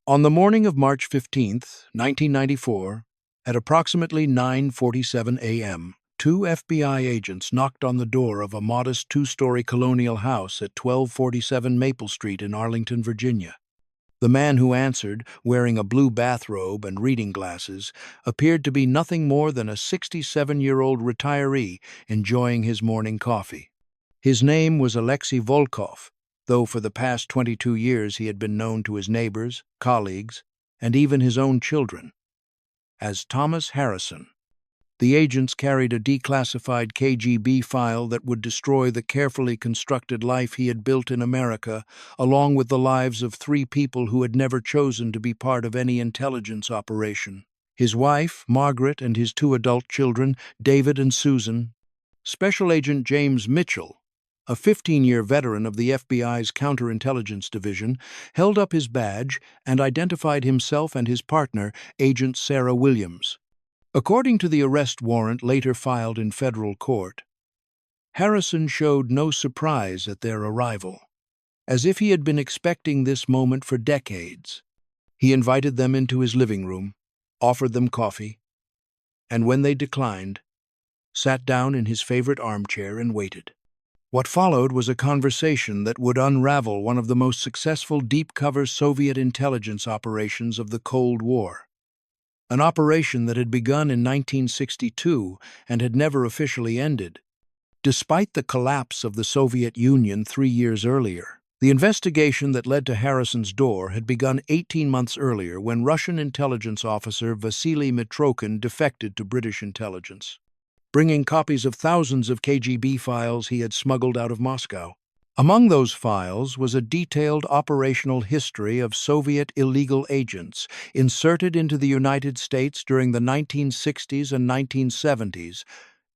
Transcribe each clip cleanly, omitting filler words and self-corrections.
On the morning of March 15th, 1994, at approximately 9:47 a.m., two FBI agents knocked on the door of a modest two-story colonial house at 1247 Maple Street in Arlington, Virginia. The man who answered, wearing a blue bathrobe and reading glasses, appeared to be nothing more than a 67-year-old retiree enjoying his morning coffee. His name was Alexei Volkov, though for the past 22 years he had been known to his neighbors, colleagues, and even his own children as Thomas Harrison. The agents carried a declassified KGB file that would destroy the carefully constructed life he had built in America, along with the lives of three people who had never chosen to be part of any intelligence operation: his wife, Margaret, and his two adult children, David and Susan. Special Agent James Mitchell, a 15-year veteran of the FBI's Counterintelligence Division, held up his badge and identified himself and his partner, Agent Sarah Williams. According to the arrest warrant later filed in federal court, Harrison showed no surprise at their arrival, as if he had been expecting this moment for decades. He invited them into his living room, offered them coffee, and when they declined, sat down in his favorite armchair and waited. What followed was a conversation that would unravel one of the most successful deep-cover Soviet intelligence operations of the Cold War. An operation that had begun in 1962 and had never officially ended. Despite the collapse of the Soviet Union 3 years earlier, the investigation that led to Harrison's door had begun 18 months earlier when Russian intelligence officer Vasily Mitrokhin defected to British intelligence, bringing copies of thousands of KGB files he had smuggled out of Moscow. Among those files was a detailed operational history of Soviet illegal agents inserted into the United States during the 1960s and 1970s,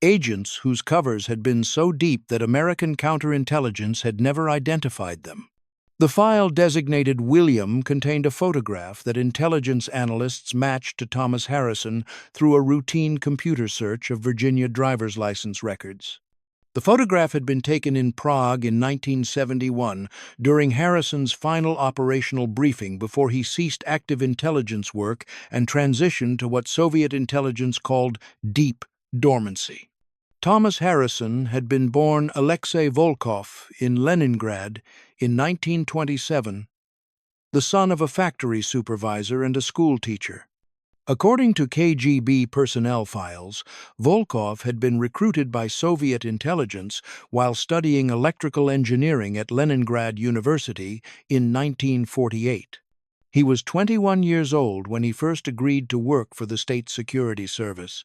agents whose covers had been so deep that American counterintelligence had never identified them. The file designated William contained a photograph that intelligence analysts matched to Thomas Harrison through a routine computer search of Virginia driver's license records. The photograph had been taken in Prague in 1971 during Harrison's final operational briefing before he ceased active intelligence work and transitioned to what Soviet intelligence called deep dormancy. Thomas Harrison had been born Alexei Volkov in Leningrad in 1927, the son of a factory supervisor and a school teacher. According to KGB personnel files, Volkov had been recruited by Soviet intelligence while studying electrical engineering at Leningrad University in 1948. He was 21 years old when he first agreed to work for the State Security Service.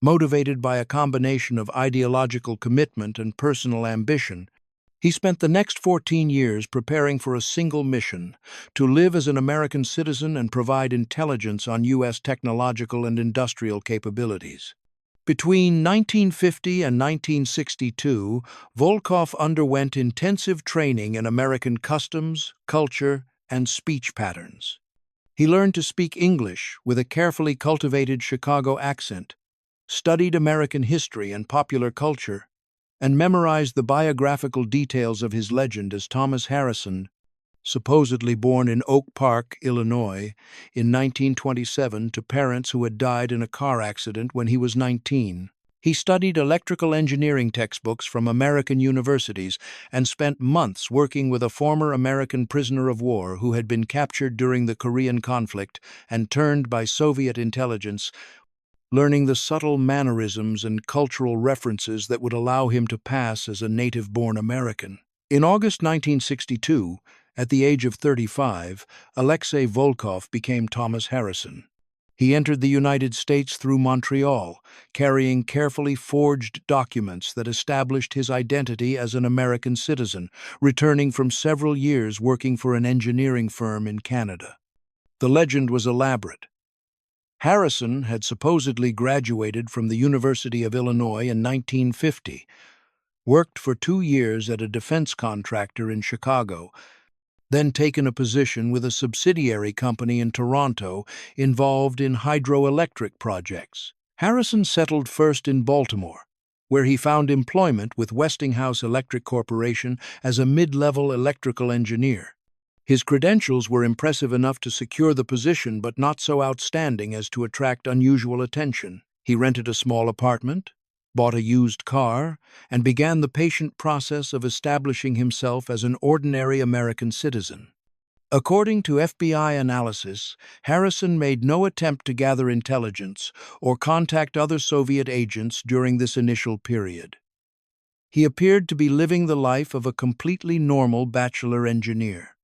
Motivated by a combination of ideological commitment and personal ambition, he spent the next 14 years preparing for a single mission: to live as an American citizen and provide intelligence on U.S. technological and industrial capabilities. Between 1950 and 1962, Volkov underwent intensive training in American customs, culture, and speech patterns. He learned to speak English with a carefully cultivated Chicago accent, studied American history and popular culture, and memorized the biographical details of his legend as Thomas Harrison, supposedly born in Oak Park, Illinois, in 1927 to parents who had died in a car accident when he was 19. He studied electrical engineering textbooks from American universities and spent months working with a former American prisoner of war who had been captured during the Korean conflict and turned by Soviet intelligence, learning the subtle mannerisms and cultural references that would allow him to pass as a native-born American. In August 1962, at the age of 35, Alexei Volkov became Thomas Harrison. He entered the United States through Montreal, carrying carefully forged documents that established his identity as an American citizen, returning from several years working for an engineering firm in Canada. The legend was elaborate. Harrison had supposedly graduated from the University of Illinois in 1950, worked for 2 years at a defense contractor in Chicago, then taken a position with a subsidiary company in Toronto involved in hydroelectric projects. Harrison settled first in Baltimore, where he found employment with Westinghouse Electric Corporation as a mid-level electrical engineer. His credentials were impressive enough to secure the position, but not so outstanding as to attract unusual attention. He rented a small apartment, bought a used car, and began the patient process of establishing himself as an ordinary American citizen. According to FBI analysis, Harrison made no attempt to gather intelligence or contact other Soviet agents during this initial period. He appeared to be living the life of a completely normal bachelor engineer.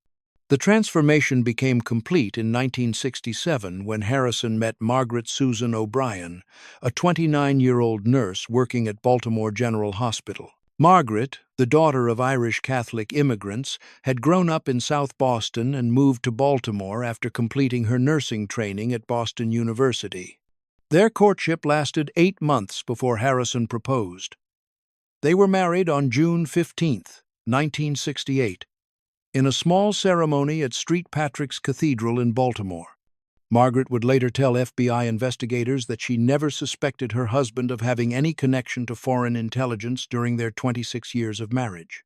The transformation became complete in 1967 when Harrison met Margaret Susan O'Brien, a 29-year-old nurse working at Baltimore General Hospital. Margaret, the daughter of Irish Catholic immigrants, had grown up in South Boston and moved to Baltimore after completing her nursing training at Boston University. Their courtship lasted 8 months before Harrison proposed. They were married on June 15, 1968. In a small ceremony at St. Patrick's Cathedral in Baltimore. Margaret would later tell FBI investigators that she never suspected her husband of having any connection to foreign intelligence during their 26 years of marriage.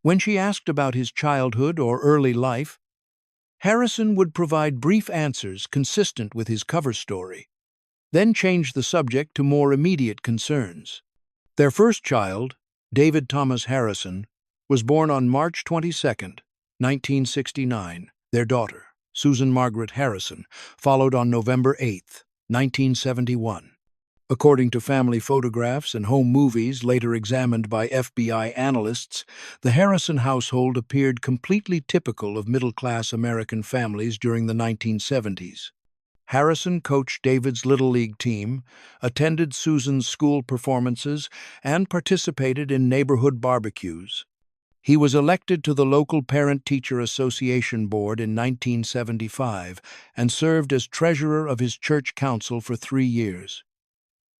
When she asked about his childhood or early life, Harrison would provide brief answers consistent with his cover story, then change the subject to more immediate concerns. Their first child, David Thomas Harrison, was born on March 22, 1969. Their daughter, Susan Margaret Harrison, followed on November 8, 1971. According to family photographs and home movies later examined by FBI analysts, the Harrison household appeared completely typical of middle-class American families during the 1970s. Harrison coached David's Little League team, attended Susan's school performances, and participated in neighborhood barbecues. He was elected to the local Parent-Teacher Association Board in 1975 and served as treasurer of his church council for 3 years.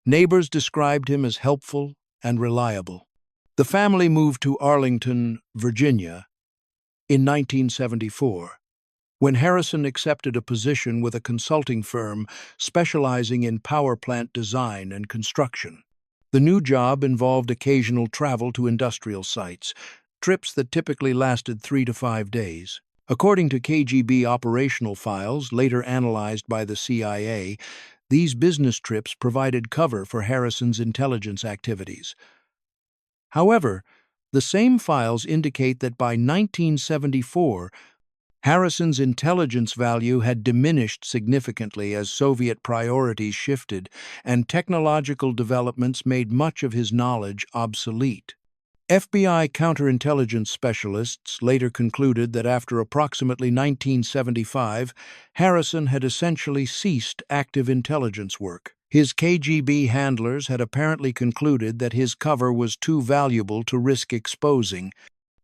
Neighbors described him as helpful and reliable. The family moved to Arlington, Virginia, in 1974, when Harrison accepted a position with a consulting firm specializing in power plant design and construction. The new job involved occasional travel to industrial sites, trips that typically lasted 3 to 5 days. According to KGB operational files later analyzed by the CIA, these business trips provided cover for Harrison's intelligence activities. However, the same files indicate that by 1974, Harrison's intelligence value had diminished significantly as Soviet priorities shifted and technological developments made much of his knowledge obsolete. FBI counterintelligence specialists later concluded that after approximately 1975, Harrison had essentially ceased active intelligence work. His KGB handlers had apparently concluded that his cover was too valuable to risk exposing,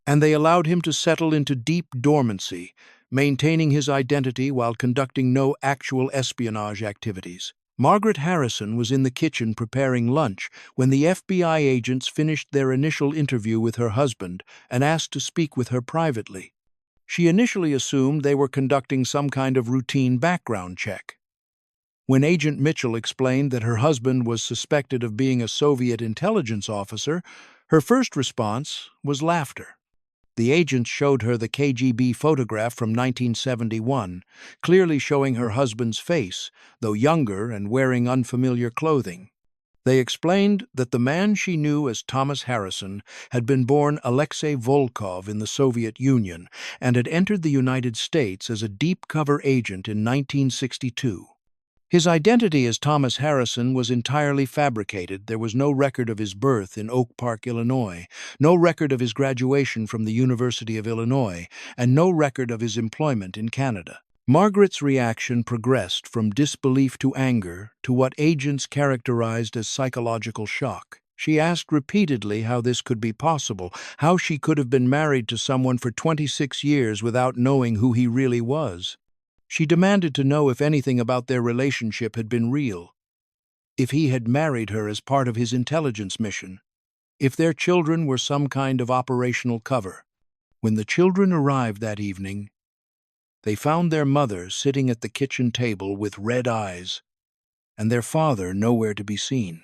and they allowed him to settle into deep dormancy, maintaining his identity while conducting no actual espionage activities. Margaret Harrison was in the kitchen preparing lunch when the FBI agents finished their initial interview with her husband and asked to speak with her privately. She initially assumed they were conducting some kind of routine background check. When Agent Mitchell explained that her husband was suspected of being a Soviet intelligence officer, her first response was laughter. The agents showed her the KGB photograph from 1971, clearly showing her husband's face, though younger and wearing unfamiliar clothing. They explained that the man she knew as Thomas Harrison had been born Alexei Volkov in the Soviet Union and had entered the United States as a deep-cover agent in 1962. His identity as Thomas Harrison was entirely fabricated. There was no record of his birth in Oak Park, Illinois, no record of his graduation from the University of Illinois, and no record of his employment in Canada. Margaret's reaction progressed from disbelief to anger to what agents characterized as psychological shock. She asked repeatedly how this could be possible, how she could have been married to someone for 26 years without knowing who he really was. She demanded to know if anything about their relationship had been real, if he had married her as part of his intelligence mission, if their children were some kind of operational cover. When the children arrived that evening, they found their mother sitting at the kitchen table with red eyes, and their father nowhere to be seen.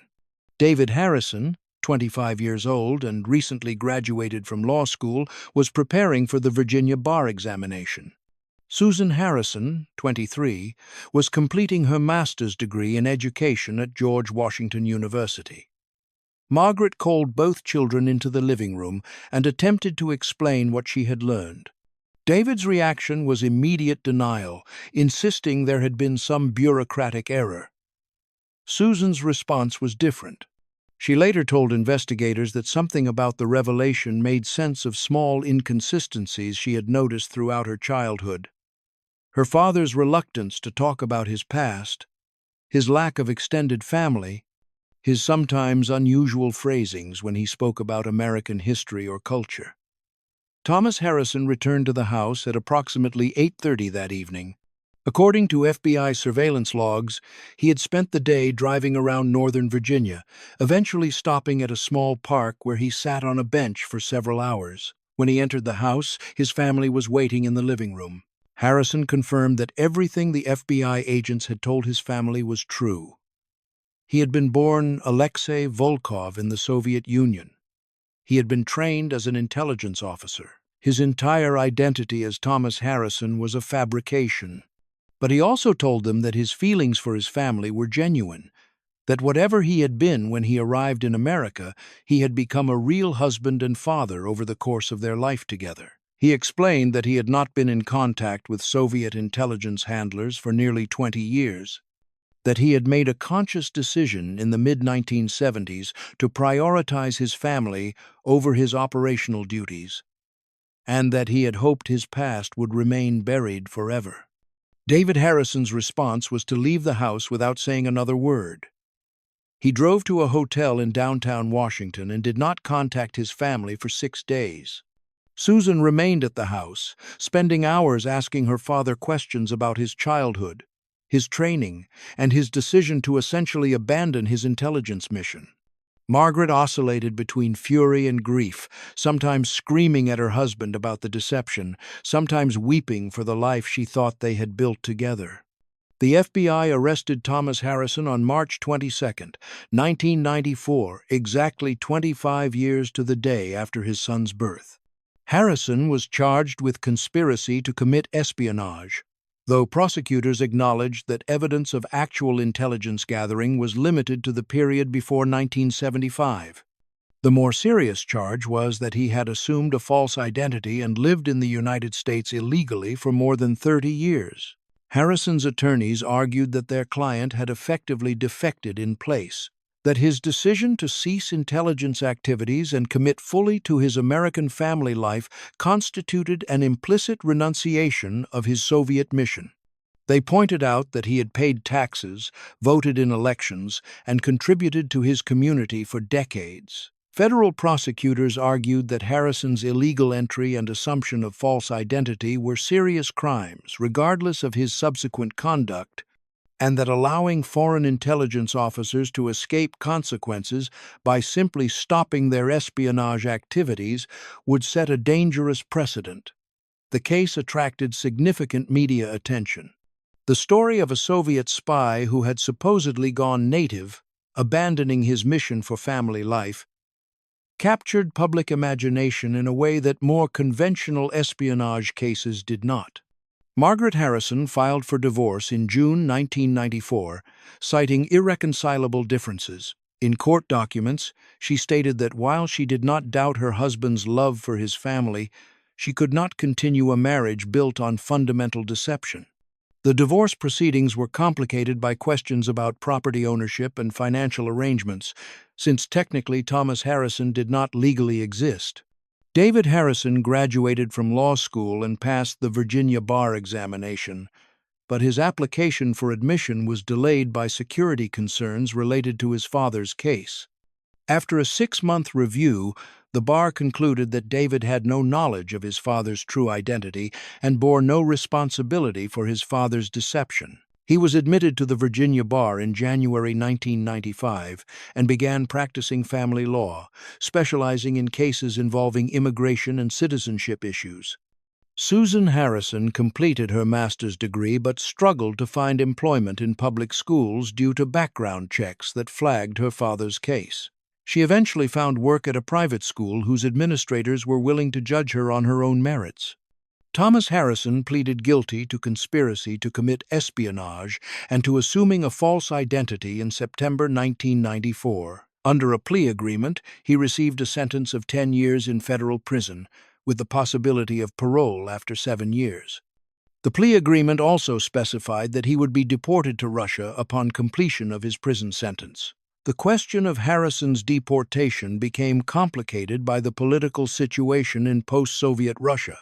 David Harrison, 25 years old and recently graduated from law school, was preparing for the Virginia bar examination. Susan Harrison, 23, was completing her master's degree in education at George Washington University. Margaret called both children into the living room and attempted to explain what she had learned. David's reaction was immediate denial, insisting there had been some bureaucratic error. Susan's response was different. She later told investigators that something about the revelation made sense of small inconsistencies she had noticed throughout her childhood. Her father's reluctance to talk about his past, his lack of extended family, his sometimes unusual phrasings when he spoke about American history or culture. Thomas Harrison returned to the house at approximately 8:30 that evening. According to FBI surveillance logs, he had spent the day driving around Northern Virginia, eventually stopping at a small park where he sat on a bench for several hours. When he entered the house, his family was waiting in the living room. Harrison confirmed that everything the FBI agents had told his family was true. He had been born Alexei Volkov in the Soviet Union. He had been trained as an intelligence officer. His entire identity as Thomas Harrison was a fabrication. But he also told them that his feelings for his family were genuine, that whatever he had been when he arrived in America, he had become a real husband and father over the course of their life together. He explained that he had not been in contact with Soviet intelligence handlers for nearly 20 years, that he had made a conscious decision in the mid-1970s to prioritize his family over his operational duties, and that he had hoped his past would remain buried forever. David Harrison's response was to leave the house without saying another word. He drove to a hotel in downtown Washington and did not contact his family for 6 days. Susan remained at the house, spending hours asking her father questions about his childhood, his training, and his decision to essentially abandon his intelligence mission. Margaret oscillated between fury and grief, sometimes screaming at her husband about the deception, sometimes weeping for the life she thought they had built together. The FBI arrested Thomas Harrison on March 22, 1994, exactly 25 years to the day after his son's birth. Harrison was charged with conspiracy to commit espionage, though prosecutors acknowledged that evidence of actual intelligence gathering was limited to the period before 1975. The more serious charge was that he had assumed a false identity and lived in the United States illegally for more than 30 years. Harrison's attorneys argued that their client had effectively defected in place, that his decision to cease intelligence activities and commit fully to his American family life constituted an implicit renunciation of his Soviet mission. They pointed out that he had paid taxes, voted in elections, and contributed to his community for decades. Federal prosecutors argued that Harrison's illegal entry and assumption of false identity were serious crimes, regardless of his subsequent conduct, and that allowing foreign intelligence officers to escape consequences by simply stopping their espionage activities would set a dangerous precedent. The case attracted significant media attention. The story of a Soviet spy who had supposedly gone native, abandoning his mission for family life, captured public imagination in a way that more conventional espionage cases did not. Margaret Harrison filed for divorce in June 1994, citing irreconcilable differences. In court documents, she stated that while she did not doubt her husband's love for his family, she could not continue a marriage built on fundamental deception. The divorce proceedings were complicated by questions about property ownership and financial arrangements, since technically Thomas Harrison did not legally exist. David Harrison graduated from law school and passed the Virginia bar examination, but his application for admission was delayed by security concerns related to his father's case. After a 6-month review, the bar concluded that David had no knowledge of his father's true identity and bore no responsibility for his father's deception. He was admitted to the Virginia bar in January 1995 and began practicing family law, specializing in cases involving immigration and citizenship issues. Susan Harrison completed her master's degree but struggled to find employment in public schools due to background checks that flagged her father's case. She eventually found work at a private school whose administrators were willing to judge her on her own merits. Thomas Harrison pleaded guilty to conspiracy to commit espionage and to assuming a false identity in September 1994. Under a plea agreement, he received a sentence of 10 years in federal prison, with the possibility of parole after 7 years. The plea agreement also specified that he would be deported to Russia upon completion of his prison sentence. The question of Harrison's deportation became complicated by the political situation in post-Soviet Russia.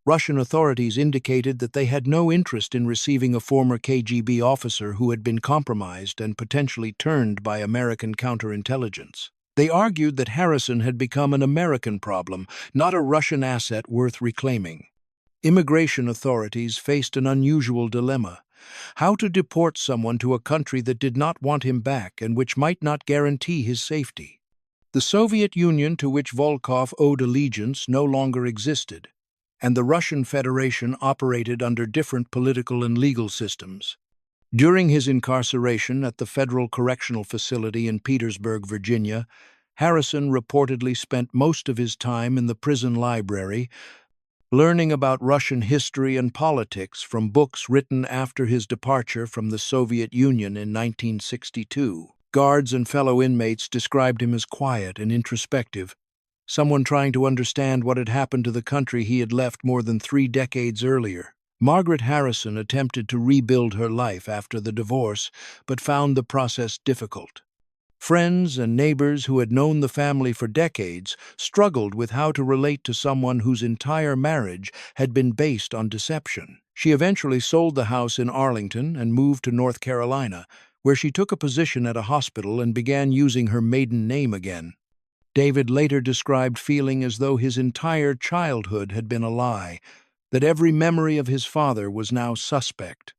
Russian authorities indicated that they had no interest in receiving a former KGB officer who had been compromised and potentially turned by American counterintelligence. They argued that Harrison had become an American problem, not a Russian asset worth reclaiming. Immigration authorities faced an unusual dilemma: how to deport someone to a country that did not want him back and which might not guarantee his safety. The Soviet Union, to which Volkov owed allegiance, no longer existed, and the Russian Federation operated under different political and legal systems. During his incarceration at the Federal Correctional Facility in Petersburg, Virginia, Harrison reportedly spent most of his time in the prison library, learning about Russian history and politics from books written after his departure from the Soviet Union in 1962. Guards and fellow inmates described him as quiet and introspective, someone trying to understand what had happened to the country he had left more than 3 decades earlier. Margaret Harrison attempted to rebuild her life after the divorce, but found the process difficult. Friends and neighbors who had known the family for decades struggled with how to relate to someone whose entire marriage had been based on deception. She eventually sold the house in Arlington and moved to North Carolina, where she took a position at a hospital and began using her maiden name again. David later described feeling as though his entire childhood had been a lie, that every memory of his father was now suspect.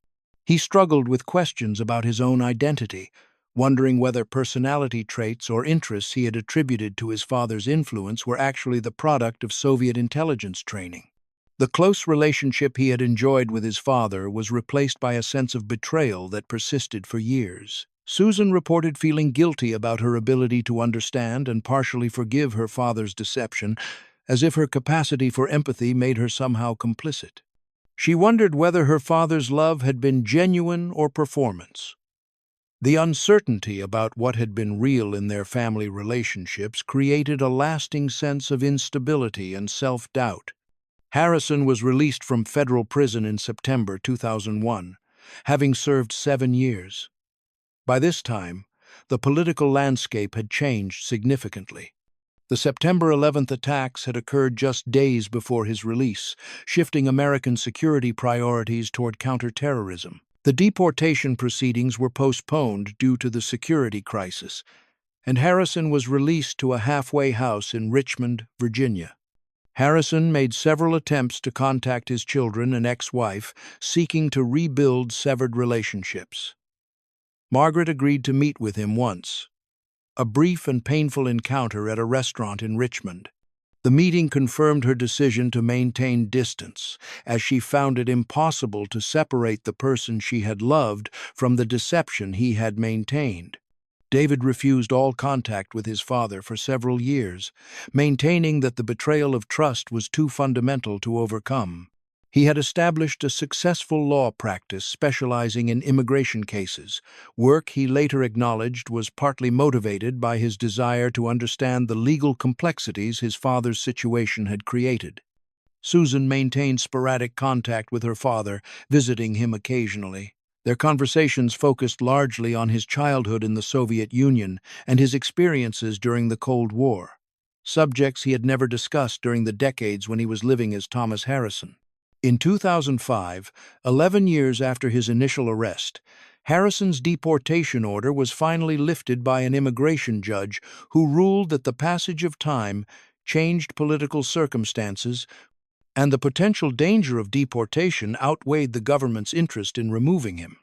He struggled with questions about his own identity, wondering whether personality traits or interests he had attributed to his father's influence were actually the product of Soviet intelligence training. The close relationship he had enjoyed with his father was replaced by a sense of betrayal that persisted for years. Susan reported feeling guilty about her ability to understand and partially forgive her father's deception, as if her capacity for empathy made her somehow complicit. She wondered whether her father's love had been genuine or performance. The uncertainty about what had been real in their family relationships created a lasting sense of instability and self-doubt. Harrison was released from federal prison in September 2001, having served 7 years. By this time, the political landscape had changed significantly. The September 11th attacks had occurred just days before his release, shifting American security priorities toward counterterrorism. The deportation proceedings were postponed due to the security crisis, and Harrison was released to a halfway house in Richmond, Virginia. Harrison made several attempts to contact his children and ex-wife, seeking to rebuild severed relationships. Margaret agreed to meet with him once, a brief and painful encounter at a restaurant in Richmond. The meeting confirmed her decision to maintain distance, as she found it impossible to separate the person she had loved from the deception he had maintained. David refused all contact with his father for several years, maintaining that the betrayal of trust was too fundamental to overcome. He had established a successful law practice specializing in immigration cases, work he later acknowledged was partly motivated by his desire to understand the legal complexities his father's situation had created. Susan maintained sporadic contact with her father, visiting him occasionally. Their conversations focused largely on his childhood in the Soviet Union and his experiences during the Cold War, subjects he had never discussed during the decades when he was living as Thomas Harrison. In 2005, 11 years after his initial arrest, Harrison's deportation order was finally lifted by an immigration judge who ruled that the passage of time, changed political circumstances, and the potential danger of deportation outweighed the government's interest in removing him.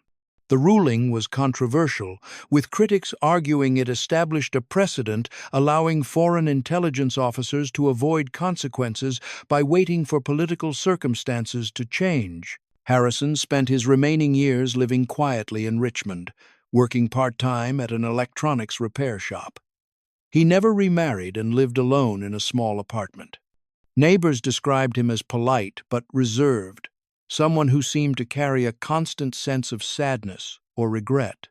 The ruling was controversial, with critics arguing it established a precedent allowing foreign intelligence officers to avoid consequences by waiting for political circumstances to change. Harrison spent his remaining years living quietly in Richmond, working part-time at an electronics repair shop. He never remarried and lived alone in a small apartment. Neighbors described him as polite but reserved, someone who seemed to carry a constant sense of sadness or regret.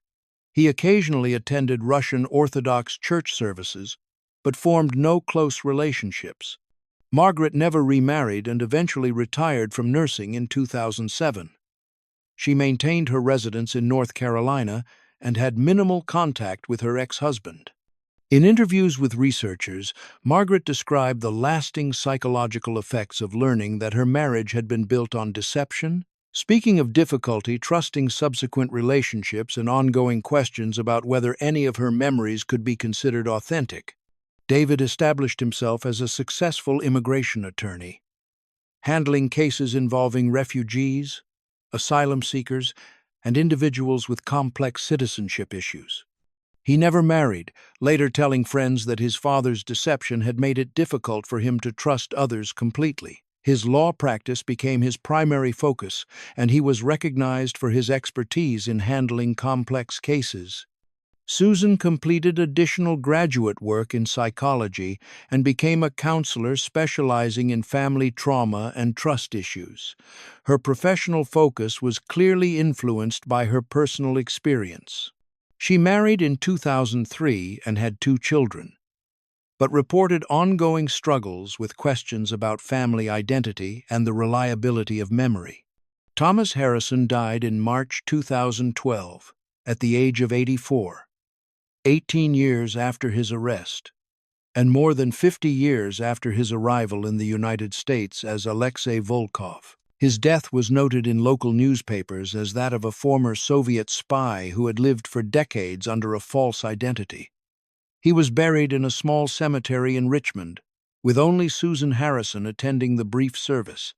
He occasionally attended Russian Orthodox church services, but formed no close relationships. Margaret never remarried and eventually retired from nursing in 2007. She maintained her residence in North Carolina and had minimal contact with her ex-husband. In interviews with researchers, Margaret described the lasting psychological effects of learning that her marriage had been built on deception. Speaking of difficulty trusting subsequent relationships and ongoing questions about whether any of her memories could be considered authentic, David established himself as a successful immigration attorney, handling cases involving refugees, asylum seekers, and individuals with complex citizenship issues. He never married, later telling friends that his father's deception had made it difficult for him to trust others completely. His law practice became his primary focus, and he was recognized for his expertise in handling complex cases. Susan completed additional graduate work in psychology and became a counselor specializing in family trauma and trust issues. Her professional focus was clearly influenced by her personal experience. She married in 2003 and had 2 children, but reported ongoing struggles with questions about family identity and the reliability of memory. Thomas Harrison died in March 2012 at the age of 84, 18 years after his arrest, and more than 50 years after his arrival in the United States as Alexei Volkov. His death was noted in local newspapers as that of a former Soviet spy who had lived for decades under a false identity. He was buried in a small cemetery in Richmond, with only Susan Harrison attending the brief service.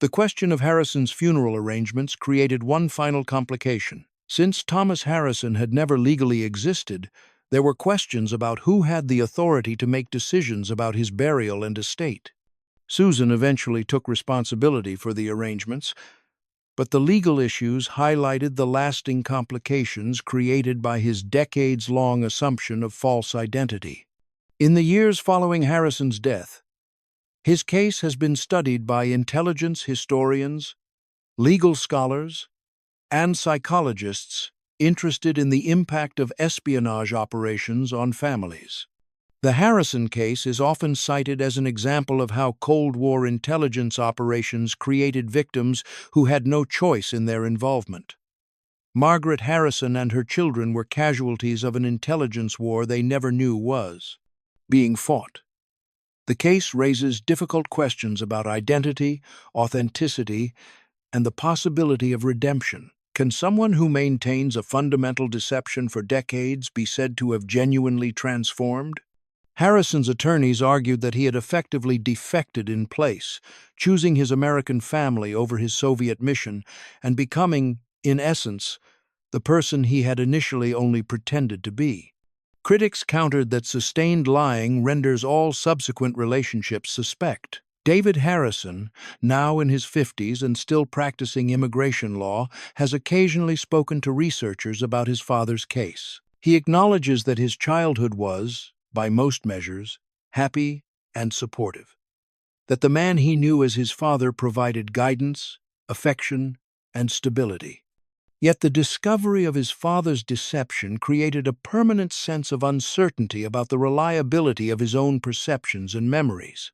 The question of Harrison's funeral arrangements created one final complication. Since Thomas Harrison had never legally existed, there were questions about who had the authority to make decisions about his burial and estate. Susan eventually took responsibility for the arrangements, but the legal issues highlighted the lasting complications created by his decades-long assumption of false identity. In the years following Harrison's death, his case has been studied by intelligence historians, legal scholars, and psychologists interested in the impact of espionage operations on families. The Harrison case is often cited as an example of how Cold War intelligence operations created victims who had no choice in their involvement. Margaret Harrison and her children were casualties of an intelligence war they never knew was being fought. The case raises difficult questions about identity, authenticity, and the possibility of redemption. Can someone who maintains a fundamental deception for decades be said to have genuinely transformed? Harrison's attorneys argued that he had effectively defected in place, choosing his American family over his Soviet mission and becoming, in essence, the person he had initially only pretended to be. Critics countered that sustained lying renders all subsequent relationships suspect. David Harrison, now in his 50s and still practicing immigration law, has occasionally spoken to researchers about his father's case. He acknowledges that his childhood was, by most measures, happy and supportive, that the man he knew as his father provided guidance, affection, and stability. Yet the discovery of his father's deception created a permanent sense of uncertainty about the reliability of his own perceptions and memories.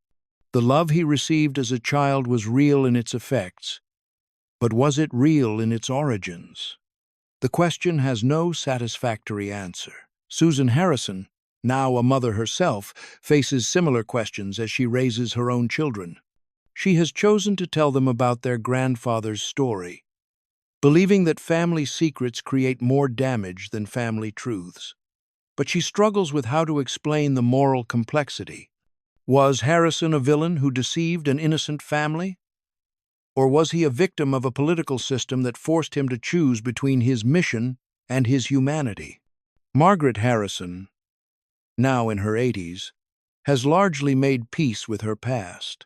The love he received as a child was real in its effects, but was it real in its origins? The question has no satisfactory answer. Susan Harrison, now a mother herself, faces similar questions as she raises her own children. She has chosen to tell them about their grandfather's story, believing that family secrets create more damage than family truths. But she struggles with how to explain the moral complexity. Was Harrison a villain who deceived an innocent family? Or was he a victim of a political system that forced him to choose between his mission and his humanity? Margaret Harrison, now in her 80s, has largely made peace with her past,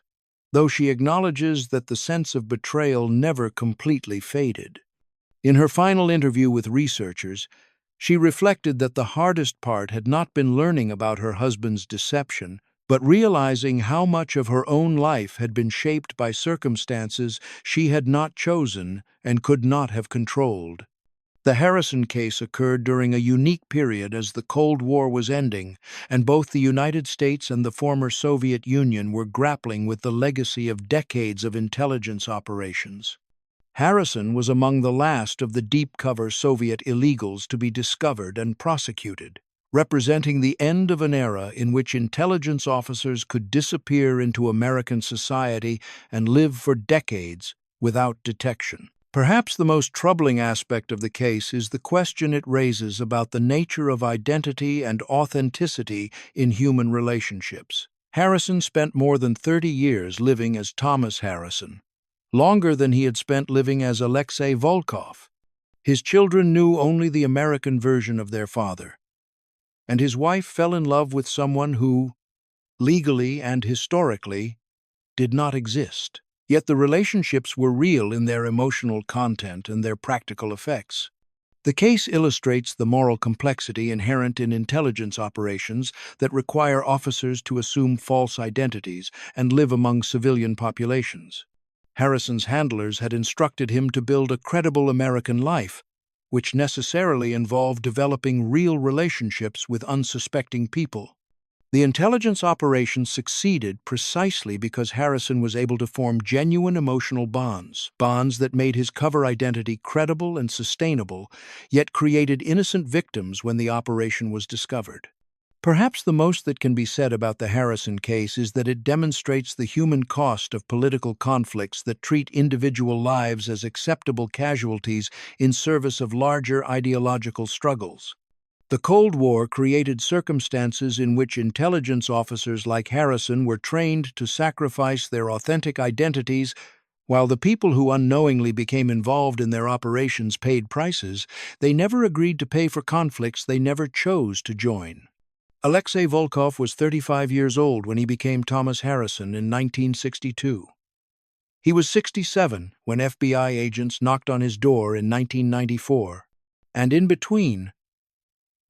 though she acknowledges that the sense of betrayal never completely faded. In her final interview with researchers, she reflected that the hardest part had not been learning about her husband's deception, but realizing how much of her own life had been shaped by circumstances she had not chosen and could not have controlled. The Harrison case occurred during a unique period as the Cold War was ending, and both the United States and the former Soviet Union were grappling with the legacy of decades of intelligence operations. Harrison was among the last of the deep-cover Soviet illegals to be discovered and prosecuted, representing the end of an era in which intelligence officers could disappear into American society and live for decades without detection. Perhaps the most troubling aspect of the case is the question it raises about the nature of identity and authenticity in human relationships. Harrison spent more than 30 years living as Thomas Harrison, longer than he had spent living as Alexei Volkov. His children knew only the American version of their father, and his wife fell in love with someone who, legally and historically, did not exist. Yet the relationships were real in their emotional content and their practical effects. The case illustrates the moral complexity inherent in intelligence operations that require officers to assume false identities and live among civilian populations. Harrison's handlers had instructed him to build a credible American life, which necessarily involved developing real relationships with unsuspecting people. The intelligence operation succeeded precisely because Harrison was able to form genuine emotional bonds that made his cover identity credible and sustainable, yet created innocent victims when the operation was discovered. Perhaps the most that can be said about the Harrison case is that it demonstrates the human cost of political conflicts that treat individual lives as acceptable casualties in service of larger ideological struggles. The Cold War created circumstances in which intelligence officers like Harrison were trained to sacrifice their authentic identities, while the people who unknowingly became involved in their operations paid prices. They never agreed to pay for conflicts they never chose to join. Alexei Volkov was 35 years old when he became Thomas Harrison in 1962. He was 67 when FBI agents knocked on his door in 1994, and in between,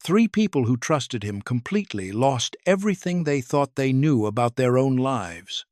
3 people who trusted him completely lost everything they thought they knew about their own lives.